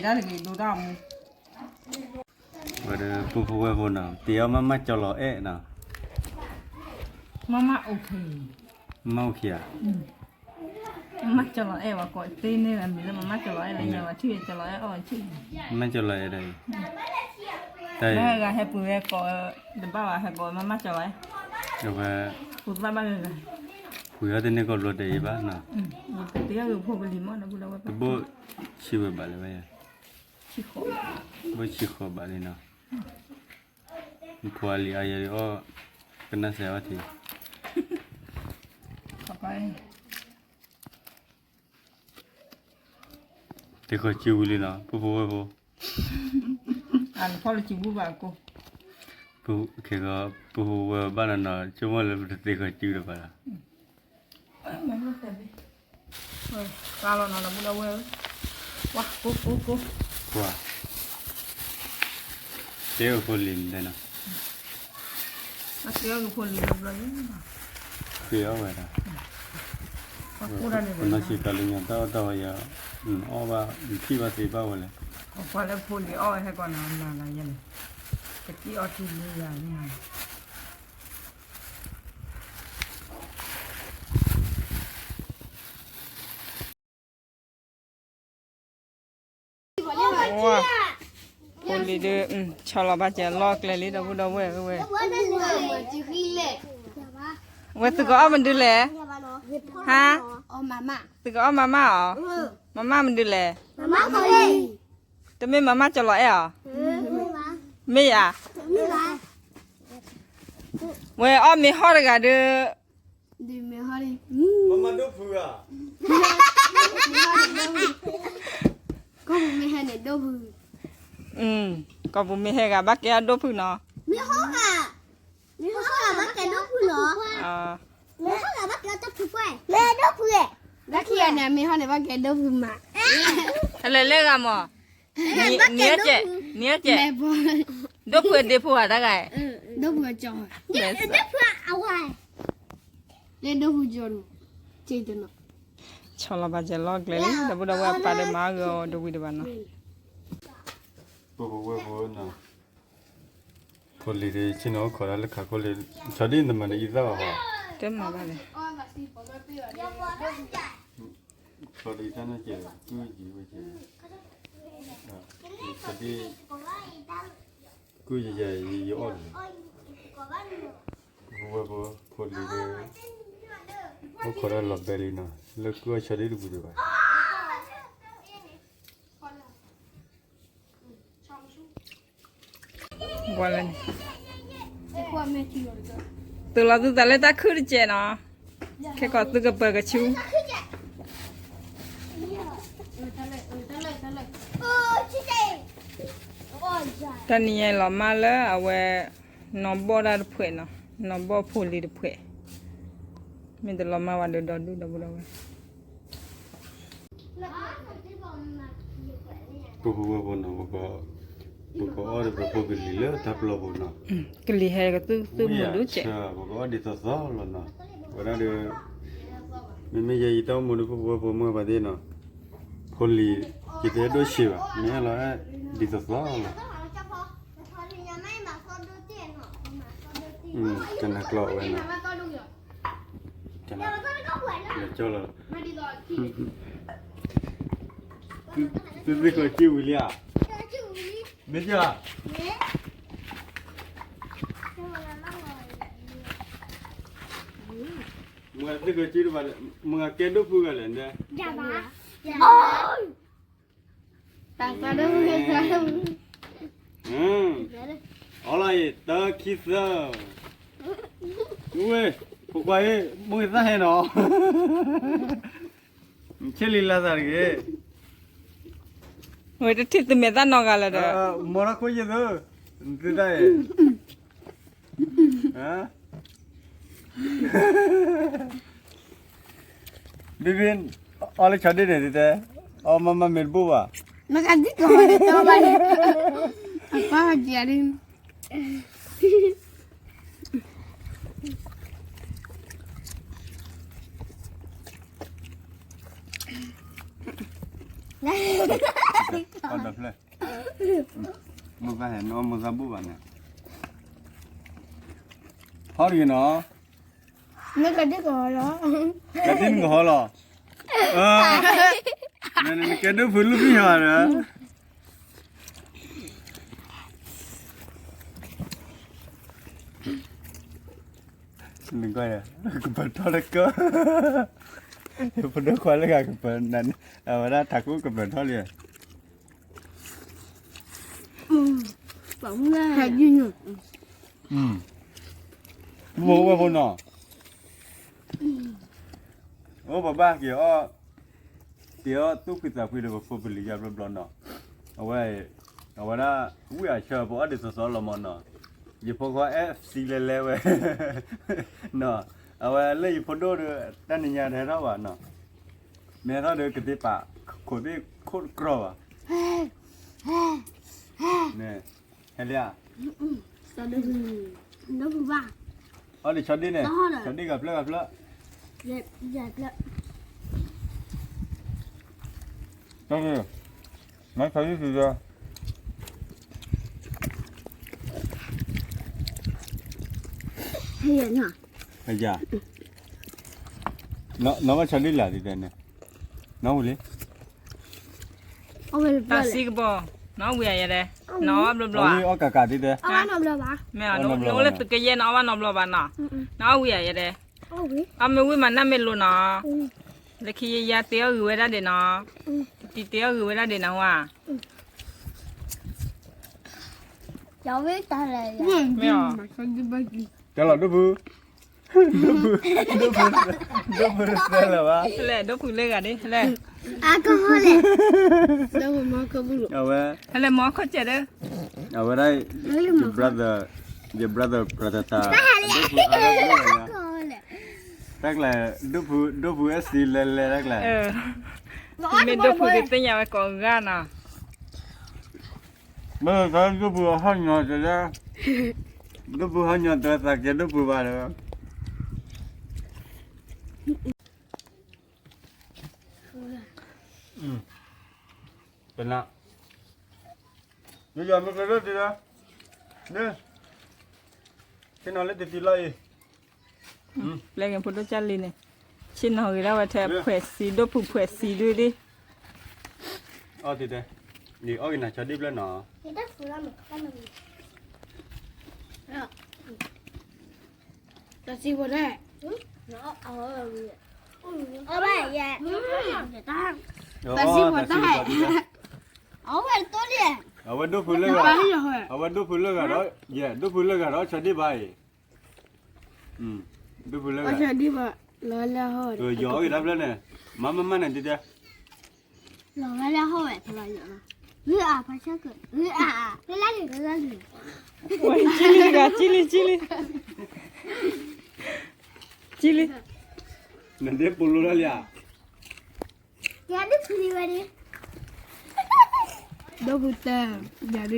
đó thì đồ đồng vậy là phụ phụ về nào tiếu mà cho lọ ế nào mama ok mau kìa mama cho nó em và gọi tên nên là mình mama cho nó là nhờ mà chưa cho nó ở chứ mà cho lọ đây đây đây là hẹp bùi gọi được bao là hẹp gọi mama cho nó rồi phụt ba người phụ ở đây này còn lọ đây ba nào cái tiếng được phụt bì món nó bùi đâu cái bộ chịu về bạn này chỉ khổ bộ chịu khó bạn này nào phụ ali ai ở cái nào sẽ vậy cái thì có chịu đi nào phụ phụ về phụ anh phải là chịu bùi cô phụ cái có phụ phụ về bạn nào chúng mà là thì có chịu được bạn kalau nó là bùi đâu wah cô wow tiêu phụ linh đây nào nó kéo được phụt liền rồi tiêu vậy đó cô ra đây nó chỉ cần linh tao tao giờ ô ba khi ba thì bao vậy phải là phụt liền oi hay còn là như này cái tí ở trên như này wow phụt liền được cho nó bắt chẹn lọt lên đi đâu vậy vậy tự có mình đưa lẹ ha tự có mama à mama mình đưa lẹ tụi mình mama cho lại à mi à vậy ông mi hỏi cái đưa mama đâu phụ à có một mẹ này đâu vừa có bố mi hay cả bác kia đâu phụ nó mẹ hốt à bác cái đâu vừa nó mẹ hốt à bác cái đâu vừa mẹ đâu vừa bác kia nè mẹ hốt này bác cái đâu vừa mà lấy cái mà nhớ chị đâu phụ đi phụ à đó cái đâu vừa cho đâu vừa ao ai lên đâu vừa cho chơi cho nó cho nó bắt chẹn lọt lên đi đâu vậy phải để má rồi đâu đi đâu nó phụ nào cô lì đi xin nó khỏi là khá cô lì cho đi nhưng mà này ít ra hả thế mà vậy cô lì ta nói chuyện cứ gì vậy chứ cho đi cứ gì vậy gì ổn phụ cô lì đi cô khỏi là lọt bè đi nào lỡ cứ cho đi được gì vậy qua lên qua mẹ chịu rồi từ là từ lấy ta khử đi chè nó cái có từ cái bờ cái chiu ta này là mà là à về nó bỏ ra được phê nó bỏ phù li được phê mình từ là mà vào được đó được đâu phụ nào có ở đây phụ cái lì lỡ tháp lò phụ nào cái li hay cái từ một đứa trẻ có đi tao gió là nó ở đây được mình bây giờ tao muốn phụ mua vào đây nào phụ lì chỉ thấy đôi chiều nhớ là đi tao gió là cho nó lọ vậy nào cho nó để cho là tôi biết là chiều vậy à biết chưa mưa tôi cái chiều vậy mưa cái đâu phụ cái lên đấy ôi tao đâu ở lại tao kiss ui phụ quay mưa ra hết nó chơi lì là gì vậy người ta thích từ mẹ ta nói cái là đó 뭐라 코이도 그다에 아 비빈 얼른 저리래 되대 엄마만 밀부와 nó ăn thích rồi tao bay apa dia đi เอาดับเลยมึงก็เห็นว่ามึงทำบุญบ้านเนี่ยพอดีเนาะ ไม่กระดิกหัวเหรอก ระดิ่งก็หัวเราะนี่แกดูฟื้นลูกพี่หาเนอะหนึ่งก้อยเนี่ยกูเปิดท่อเล็กก็เปิดด้วยควายเลยกันกูเปิดนั้นเอาไว้ได้ถักกูกูเปิดท่อเลย ฝังหน้าหายยืนอยู่ โม่ว่าคนเนาะโอ้บ้าเกี่ยวตู้ปิดตาคุยเดี๋ยวผมไปเรียบร้อยเนาะเอาไว้นะวิ่งเชื่อพอเดี๋ยวสอนเรามันเนาะยี่พวกเขาFCเลยเว้ยเนาะเอาไว้เลยพอดูเดี๋ยวตั้งเนี่ยเดี๋ยวเราว่าเนาะเมื่อเราเดี๋ยวกติป่าคนที่โคตรกลัวเนี่ยเฮีย ตอนนี้น้องบ้า อ๋อนี่ช็อตดี้เนี่ยช็อตดี้กับเลิกเย็บแล้ว นั่นเลยไม่ใช่สิจ้ะ เห็นเหรอ ไอ้ยาน้องว่าช็อตดี้หล่ะดิเดนเนี่ยน้องเลย เอาไป ตาซีกบอน้องเวียยังไงน้องบล อ๋ อ อนี่อ๋อกากาดิเด เอาไปนอนเลยปะ แม่น้องเลยตึกเย็นเอาว่านอบลอบานน่ะน้องเวียยังไง เอาไป เอาไม่วิ่งมันนั่นไม่รู้นะแล้วขี้ยาเตี้ยอยู่เวลาเดินนะตีเตี้ยอยู่เวลาเดินนะว่า 要喂大来呀？没有。จ้าหล่อดูบูได้แล้ววะ แหละดูผู้เล็กอ่ะดิแหละ 啊，刚好嘞。那我妈可不รู้ เอาไว้ แหละหมอเขาเจ็ดเด้อ เอาไว้ได้ your brother pratata 刚好嘞。ตักเลยดูบูSCเลยตักเลย ไม่ดูผู้ที่เตี้ยไว้ก่อนกันนะ เมื่อตอนดูบูหันยอดจะดูบูหันยอดตัวตักจะดูบูบ้าเลยเป็นละยังไม่เคยรู้ดีนะเนี่ยที่นอนเล่นตีไล่ เล่นกันพุทธเจ้าลีเนี่ยชิ้นหอยแล้วว่าแทบเผดสีดูผู้เผดสีด้วยดิ อ๋อดีเด้นี่อ๋อกินหน้าชาดิบแล้วเนาะ 你的fru了没？看到没？这是我的。然后熬了没？熬了耶。当。但是我的。熬了多嘞。เอาไว้ดูพื้นเลยอ่ะเอาไว้ดูพื้นเลยอ่ะแล้วเย่ดูพื้นเลยอ่ะแล้วชาดิบไปดูพื้นเลยอ่ะ 我想你吧，老了好。ยอกินรับแล้วเนี่ยมาเนี่ยดีเด้ 老了好哎，他老有了。啊，拍小狗。啊，在哪里？在哪里？ โอ้ยจิลิกะจิลิ นั่นเด็กปุ่นรู้แล้วเนี่ย 给俺的处理完的。都不得，家里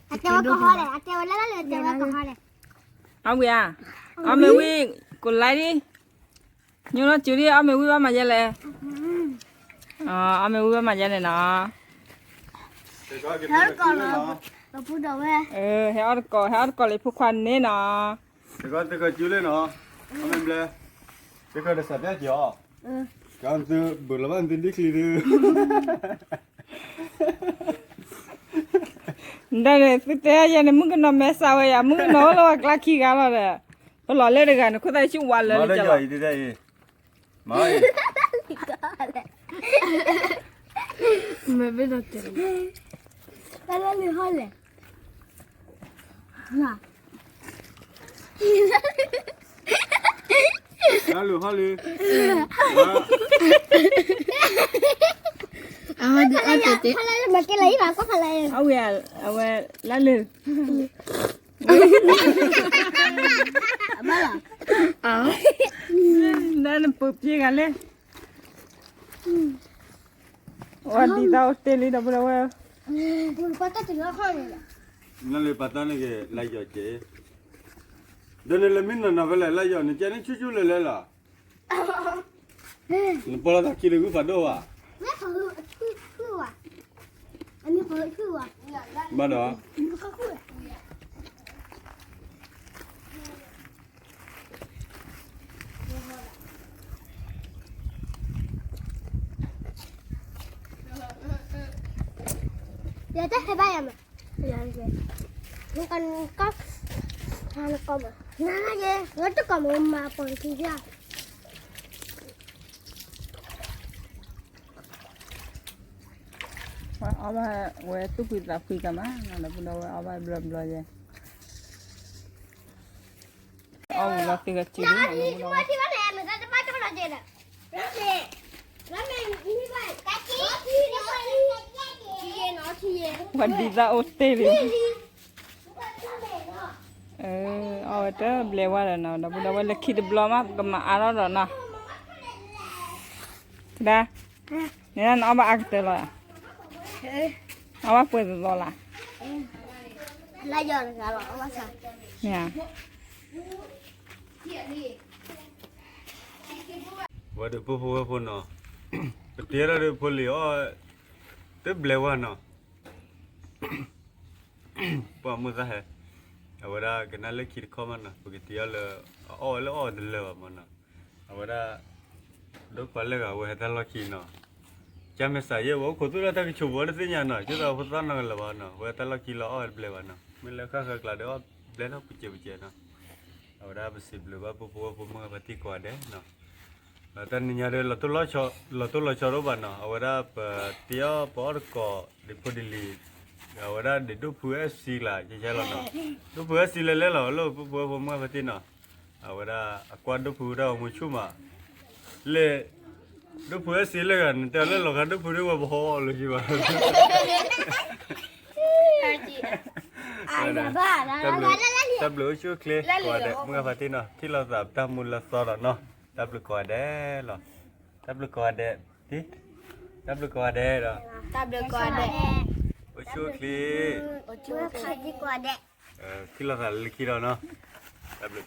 啊，叫我搞好嘞，啊，叫我来了，叫我搞好嘞。 เอาเวียเอาไม่วิ่งกดไลค์ดิยูโรจูดิเอาไม่วิ่งว่ามาเยอะเลยเอาไม่วิ่งว่ามาเยอะเลยนะ 我不知道喂。ให้เอาก่อนเลยผู้ควันนี่นะ 这个酒嘞เนาะเอาไม่เลย这个的啥子酒刚才不了万的你去的 ได้เลยพี่เต้ยันมึงก็นอนแม่สาวอย่ามึงนอนแล้วกล้าขี้กันแล้วเลยพอหล่อเล่นกันเขาได้ชื่อวันเลย มาได้ จ้ะ ใหญ่ดีได้มา 没味道的。在哪里好嘞？那。哈喽哈喽然后你按姐姐，他来没给了一把，我还来。เอาเวียแล้วเลย 没了。啊，นั่นปุ๊บยี่กันเลยวันดีดาวเตลีดับเบิลเวล 我把它整个好了。นั่นเลยปัตตานี่ก็ไล่ยอดเจ๊เดี๋ยวนี้เลยมินน่ะเวลาไล่ยอดนี่เจ๊นี่ชูๆเลยล่ะนี่พอละตะกี้เลยกูฝันด้วยว่ะ 那好，去啊。อันนี้เขาคือว่า บ้านเหรอ เขาคือเดี๋ยวจะให้บ้านมั้ยเดี๋ยวเลยนี่กันก็ทานก็มาน่าเยอะงั้นจะก็มาปนที่ยา เอาไปเว้ตุกิตาคุยกันมานั่นแหละพวกเราเอาไปบลบลเลยเอาเราติดกับจีน ที่ว่าที่ว่าแหลมเหมือนกันจะมาจะมาเจอน่ะแล้วเจแล้วแม่นี่ไปกะจีที่นี่ไปที่เย็นเนาะที่เย็น วันดีจ้าโอเตเลยเอาเด้อเบลว่าแล้วเนาะเราพวกเราเล็กคิดบลมาก็มาอ่านแล้วเนาะได้เนี่ยเอาไปอักเตลอยเอาไปเปิดตัวละ ลายย้อนกันหรอว่าซะ เนี่ย ว่าเดี๋ยวพูดพูดเนาะเดี๋ยวเราพูดเลยอ๋อเต็มเลยว่าเนาะป้ามือซะเหรอเอาไว้ได้กันนั่นเลยคิดข้อมันนะปกติเราอ๋อแล้วอ๋อเดินเลยว่ามันนะเอาไว้ได้ดูควายเลยก็เอาไว้ให้ท่านเราคิดเนาะจำไม่ใช่เยอะว่าคนตัวเราตั้งชูวัวได้สิเนี่ยเนาะจุดเราพูดตั้งนั่นแหละว่าเนาะไว้ท่านเราคิดเราอ๋อเบลว่าเนาะไม่เลิกข้าวกลาเดี๋ยวเบลเราปิดเนาะเอาไว้ได้ไปสิบหรือว่าพูดมือปฏิกว่าเด้เนาะแต่เนี่ยเดี๋ยวเราตัวเราชอบรู้บ้านเนาะเอาไว้ได้เที่ยวปอร์ก็ดิพอดีลีเอาไว้ได้เดี๋ยวดูเพื่อสิละใช่แล้วเนาะดูเพื่อสิเลยแล้วเราพูดมือปฏิเนาะเอาไว้ได้กวาดดูเพื่อเราไม่ชุ่มอ่ะเลยดูเพื่อสิเลยกันแต่แล้วเรากันดูเพื่อว่าพอเลยใช่ไหมตับเหลือชั่วเคลียกว่าเด็กเมื่อปฏิเนาะที่เราสับทำมูลสอดเนาะตับเหลือกว่าเด้หรอตับเหลือกว่าเด้ที่ตับเหลือกว่าเด้หรอ ตับเดือก่อนเด้ โอ้ชั่วเคลี โอ้ชื่อใครดีกว่าเด้ ที่เราสับลิขิตเนาะตับเหลือ